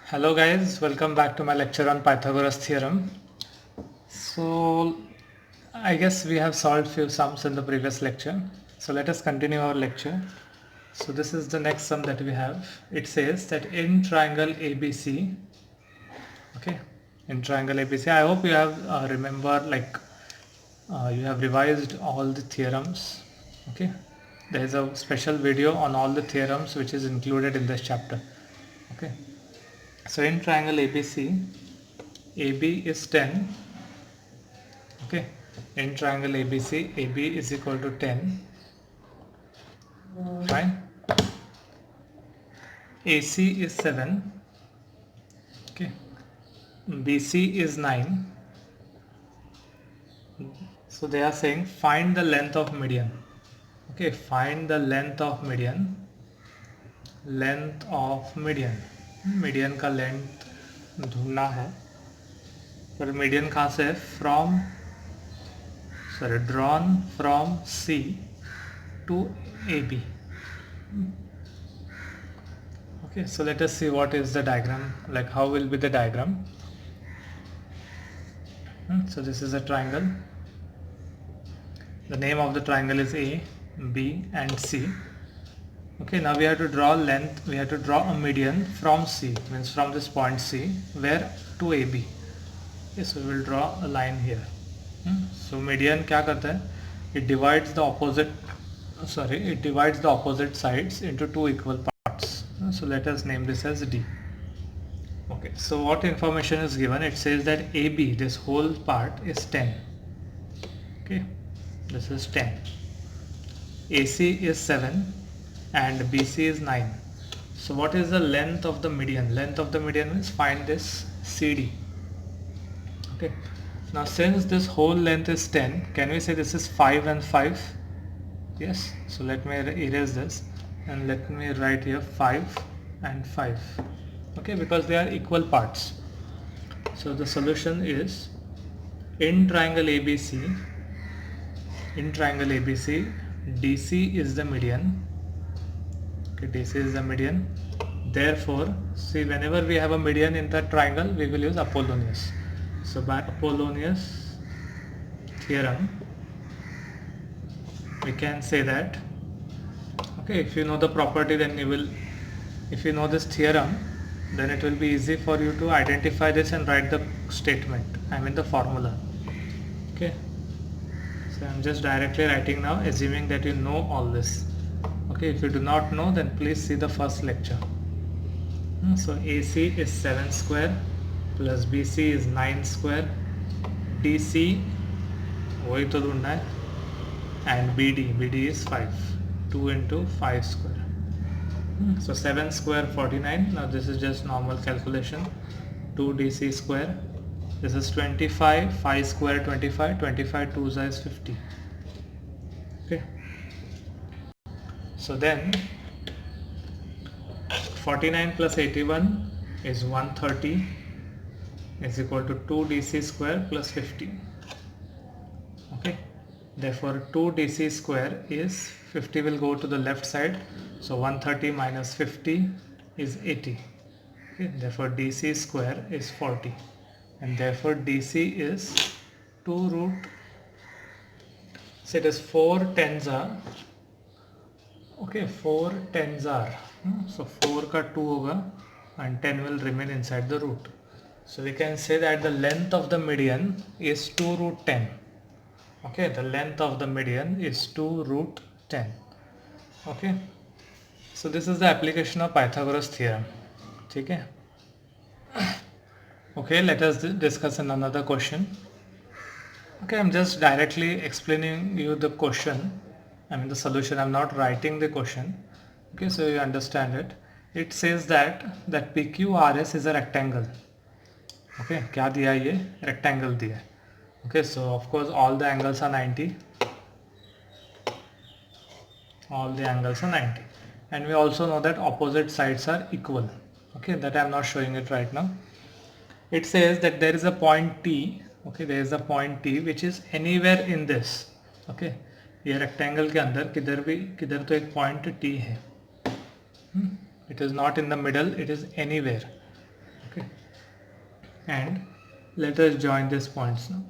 Hello guys, welcome back to my lecture on Pythagoras theorem. So I guess we have solved few sums in the previous lecture. So let us continue our lecture. So this is the next sum that we have. It says that in triangle ABC, okay, in triangle ABC, I hope you have you have revised all the theorems. Okay, there is a special video on all the theorems which is included in this chapter. Okay, so in triangle ABC, AB is 10. Okay, in triangle ABC, AB is equal to 10. Fine. AC is 7. Okay, BC is 9. So they are saying find the length of median. Okay, find the length of median. Length of median. Median का length ढूंढना है, पर median कहाँ से है? Drawn from C to AB. Okay, so let us see what is the diagram, like how will be the diagram. So this is a triangle. The name of the triangle is A, B and C. Okay, now we have to draw length, we have to draw a median from C, means from this point C, where to AB. Okay, so we will draw a line here. So median क्या करता है? It divides the opposite sides into two equal parts. So let us name this as D. Okay, so what information is given? It says that AB, this whole part, is 10. Okay, this is 10. AC is 7 and BC is 9. So what is the length of the median? Length of the median is find this CD. Okay, now since this whole length is 10, can we say this is 5 and 5? Yes, so let me erase this and let me write here 5 and 5. Okay, because they are equal parts. So the solution is in triangle ABC, DC is the median. Okay, DC is the median. Therefore, see, whenever we have a median in the triangle, we will use Apollonius. So by Apollonius theorem, we can say that, okay, if you know the property, then if you know this theorem, then it will be easy for you to identify this and write the statement, the formula. Okay, so I'm just directly writing now, assuming that you know all this. Okay, if you do not know, then please see the first lecture. So AC is 7 square plus BC is 9 square, DC वही तो ढूंढना है, and BD is 5, 2 into 5 square. So 7 square 49. Now this is just normal calculation. 2 DC square, this is 25, 5 square 25, 25 2 is 50. Okay, so then 49 plus 81 is 130 is equal to 2 DC square plus 50. Okay, therefore 2 DC square is 50 will go to the left side, so 130 minus 50 is 80. Okay, therefore DC square is 40, and therefore DC is 2 root, so it is 4 tens are, okay, 4 tens are, so 4 ka 2 hoga and 10 will remain inside the root. So we can say that the length of the median is 2 root 10. Okay, the length of the median is 2 root 10. Okay, so this is the application of Pythagoras theorem. Okay, okay, let us discuss another question. Okay, I'm just directly explaining you the question, the solution. I'm not writing the question. Okay, so you understand it. It says that PQRS is a rectangle. Okay, क्या दिया है ये? Rectangle दिया है. Okay, so of course all the angles are 90. All the angles are 90. And we also know that opposite sides are equal. Okay, that I am not showing it right now. It says that there is a point T. Okay, there is a point T which is anywhere in this. Okay, ये rectangle के अंदर किधर तो एक point T है. It is not in the middle, it is anywhere. and let us join these points now.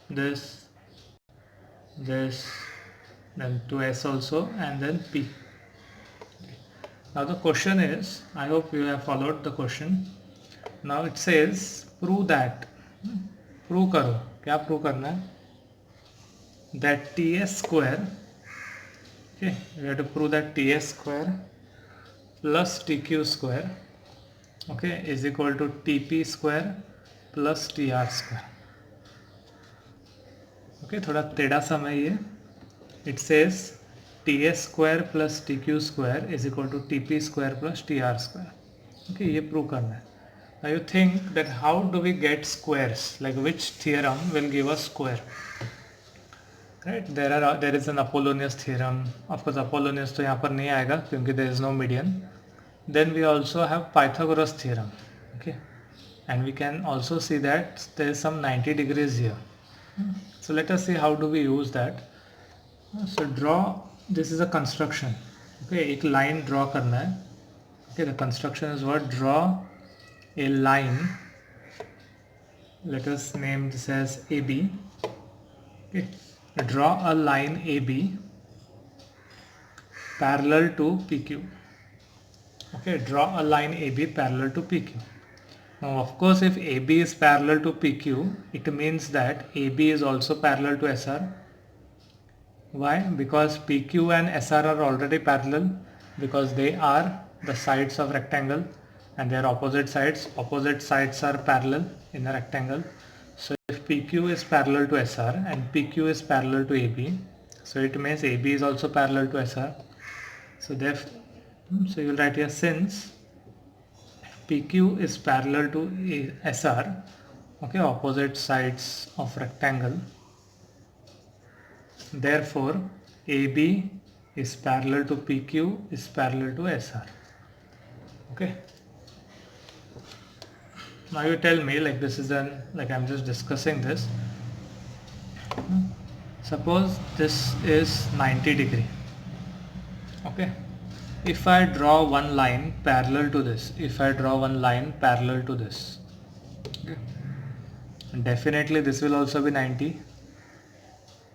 This, then to S also, and then P. Now the question is, I hope you have followed the question. Now it says prove that, prove करो, क्या prove करना है? That TS square, okay, we have to prove that TS square plus TQ square, okay, is equal to TP square plus TR square. Okay, थोड़ा टेढ़ा सा है ये. It says TS square plus TQ square is equal to TP square plus TR square. Okay, ये prove करना है. Now you think that how do we get squares? Like which theorem will give us square? Right? There is an Apollonius theorem. Of course, Apollonius तो यहाँ पर नहीं आएगा क्योंकि there is no median. Then we also have Pythagoras theorem. Okay, and we can also see that there is some 90 degrees here. So let us see how do we use that. So draw. This is a construction. Okay, एक line draw करना है. Okay, the construction is what? Draw a line. Let us name this as AB. Okay, draw a line AB parallel to PQ. Okay, draw a line AB parallel to PQ. Now of course if AB is parallel to PQ, it means that AB is also parallel to SR. Why? Because PQ and SR are already parallel, because they are the sides of rectangle and they are opposite sides. Opposite sides are parallel in a rectangle. So if PQ is parallel to SR and PQ is parallel to AB, so it means AB is also parallel to SR. So therefore, so you will write here, since PQ is parallel to SR, okay, opposite sides of rectangle, therefore AB is parallel to PQ is parallel to SR. Okay. Now you tell me, like this is like I'm just discussing this. Suppose this is 90 degree. Okay. If I draw one line parallel to this, okay, definitely this will also be 90.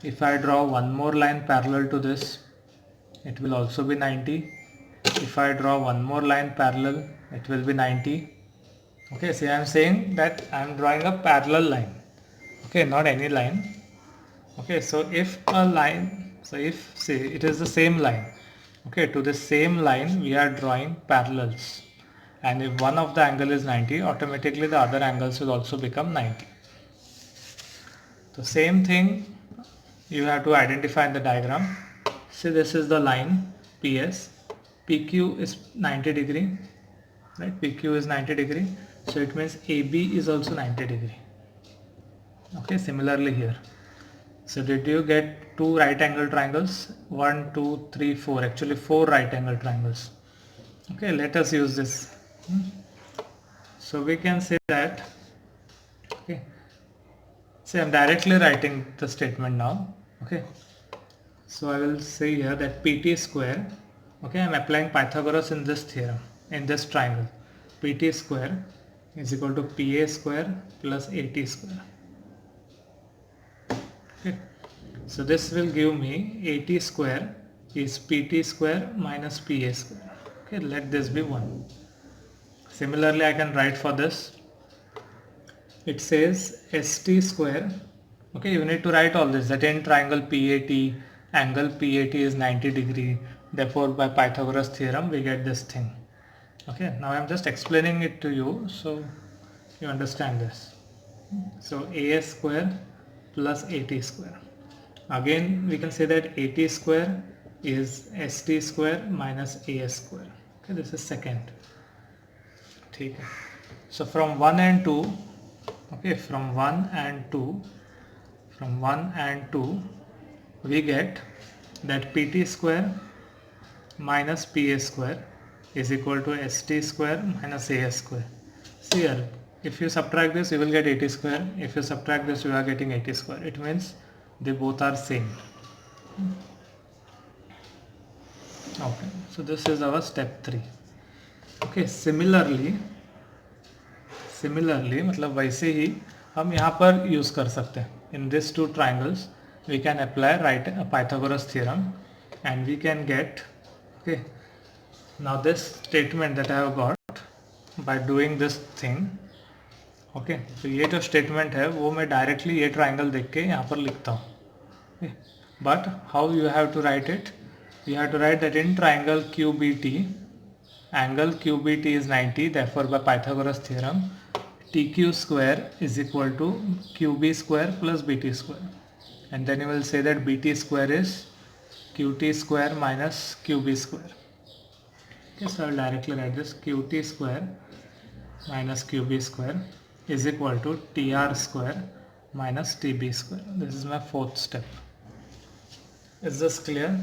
If I draw one more line parallel to this, it will also be 90. If I draw one more line parallel, it will be 90. Okay, see, I am saying that I am drawing a parallel line. Okay, not any line. Okay, so if a line, so if, say, it is the same line. Okay, to the same line we are drawing parallels. And if one of the angle is 90, automatically the other angles will also become 90. The same thing you have to identify in the diagram. See, this is the line PS. PQ is 90 degree, right? PQ is 90 degree. So it means AB is also 90 degree. Okay, similarly here. So did you get two right angle triangles? 1, 2, 3, 4. Actually 4 right angle triangles. Okay, let us use this. So we can say that, okay, see, I'm directly writing the statement now. Okay, so I will say here that PT square, okay, I'm applying Pythagoras in this theorem, in this triangle. PT square is equal to PA square plus AT square. Okay, so this will give me AT square is PT square minus PA square. Okay, let this be 1. Similarly, I can write for this. It says ST square. Okay, you need to write all this, that in triangle PAT, angle PAT is 90 degree. Therefore, by Pythagoras theorem, we get this thing. Okay, now I am just explaining it to you so you understand this. So AS square plus AT square. Again, we can say that AT square is ST square minus AS square. Okay, this is second. Okay. So from 1 and 2, okay, from 1 and 2, we get that PT square minus PA square is equal to ST square minus AS square. See here, if you subtract this, you will get AT square. If you subtract this, you are getting AT square. It means they both are same. Okay, so this is our step 3. Okay, similarly similarly मतलब वैसे ही हम यहाँ पर use कर सकते हैं. In this two triangles we can apply Pythagoras theorem and we can get, okay, now this statement that I have got by doing this thing, okay, तो ये जो statement है वो मैं directly ये triangle देख के यहाँ पर लिखता हूँ. Okay. But how you have to write it? You have to write that in triangle QBT, angle QBT is 90, therefore by Pythagoras theorem TQ square is equal to QB square plus BT square, and then you will say that BT square is QT square minus QB square. Okay, so I will directly write this QT square minus QB square is equal to TR square minus TB square. This is my fourth step. Is this clear?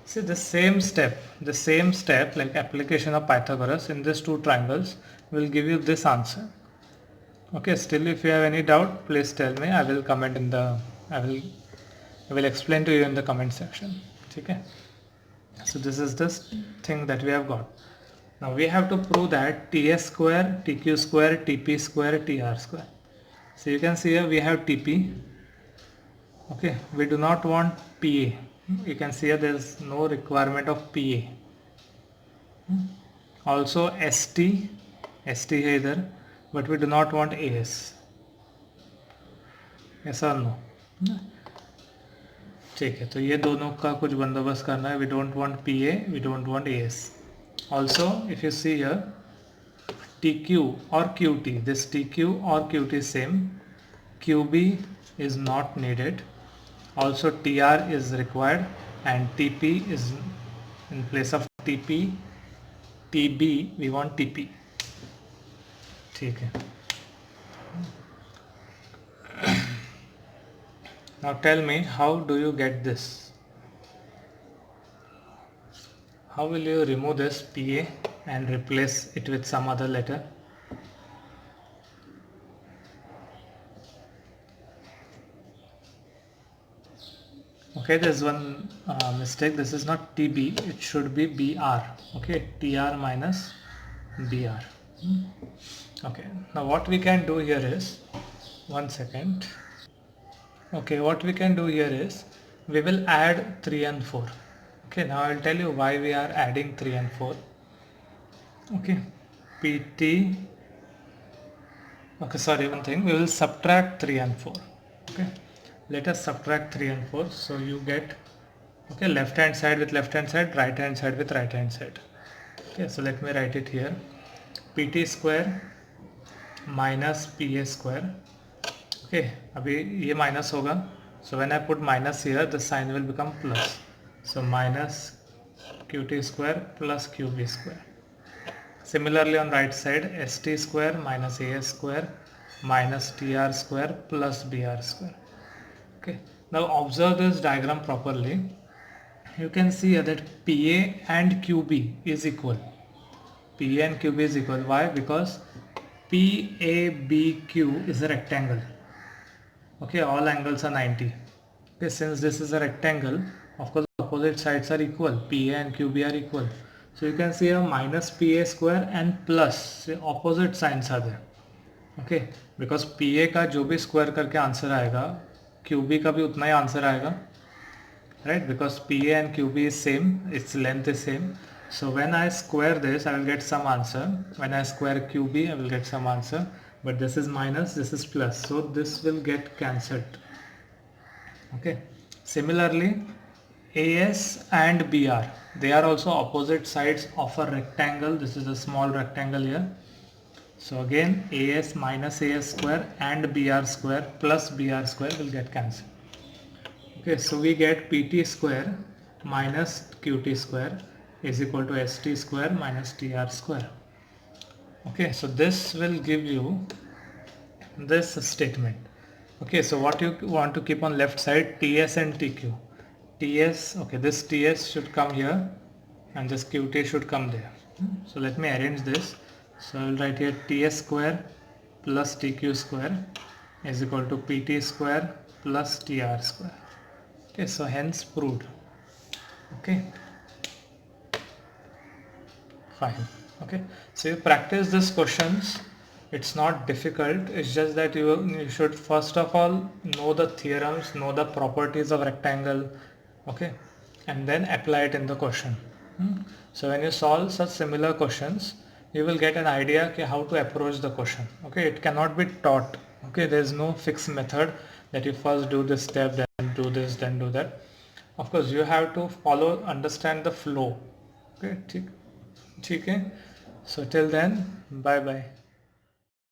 See, the same step like application of Pythagoras in these two triangles will give you this answer. Okay, still if you have any doubt, please tell me. I will comment in the, I will explain to you in the comment section. Okay. So this is this thing that we have got. Now we have to prove that TS square, TQ square, TP square, TR square. So you can see here we have TP. Okay, we do not want PA. You can see here there is no requirement of PA. Also ST है इधर, but we do not want AS. Yes or no? ठीक है, तो ये दोनों का कुछ बंदोबस्त करना है. We don't want PA, we don't want AS. Also, if you see here, TQ or QT, this TQ or QT is same. QB is not needed. Also TR is required, and TP is in place of TP. TB we want TP. ठीक है. Now tell me, how do you get this? How will you remove this PA and replace it with some other letter? Okay, there's one mistake. This is not TB, it should be BR. Okay, TR minus BR. Okay, now what we can do here is, one second. Okay, what we can do here is, we will add 3 and 4. Okay, now I will tell you why we are adding 3 and 4. Okay, PT, okay, sorry, one thing, we will subtract 3 and 4. Okay, let us subtract 3 and 4. So you get, okay, left hand side with left hand side, right hand side with right hand side. Okay, so let me write it here. PT square minus PA square. Okay, अभी ये minus होगा. So when I put minus here, the sign will become plus. So minus QT square plus QB square. Similarly on right side, ST square minus AS square minus TR square plus BR square. Okay, now observe this diagram properly. You can see here that PA and QB is equal. PA and QB is equal. Why? Because PABQ is a rectangle. Okay, all angles are 90. Okay, since this is a rectangle, of course opposite sides are equal. PA and QB are equal. So you can see here minus PA square and plus opposite signs are there. Okay, because PA का जो भी square करके answer आएगा, QB का भी उतना ही answer आएगा, right? Because PA and QB is same, its length is same. So when I square this, I will get some answer. When I square QB, I will get some answer. But this is minus, this is plus, so this will get cancelled. Okay, similarly AS and BR, they are also opposite sides of a rectangle. This is a small rectangle here. So again AS minus AS square and BR square plus BR square will get cancelled. Okay, so we get PT square minus QT square is equal to ST square minus TR square. Okay, so this will give you this statement. Okay, so what you want to keep on left side, TS and TQ. TS, okay, this TS should come here and this QT should come there. So let me arrange this. So I will write here TS square plus TQ square is equal to PT square plus TR square. Okay, so hence proved. Okay, fine. Okay, so you practice these questions It's not difficult, it's just that you should first of all know the theorems, know the properties of rectangle, okay, and then apply it in the question. So when you solve such similar questions, you will get an idea okay, how to approach the question. Okay, it cannot be taught. Okay, there is no fixed method that you first do this step, then do this, then do that. Of course, you have to follow, understand the flow. Okay, ठीक है. So till then, bye bye.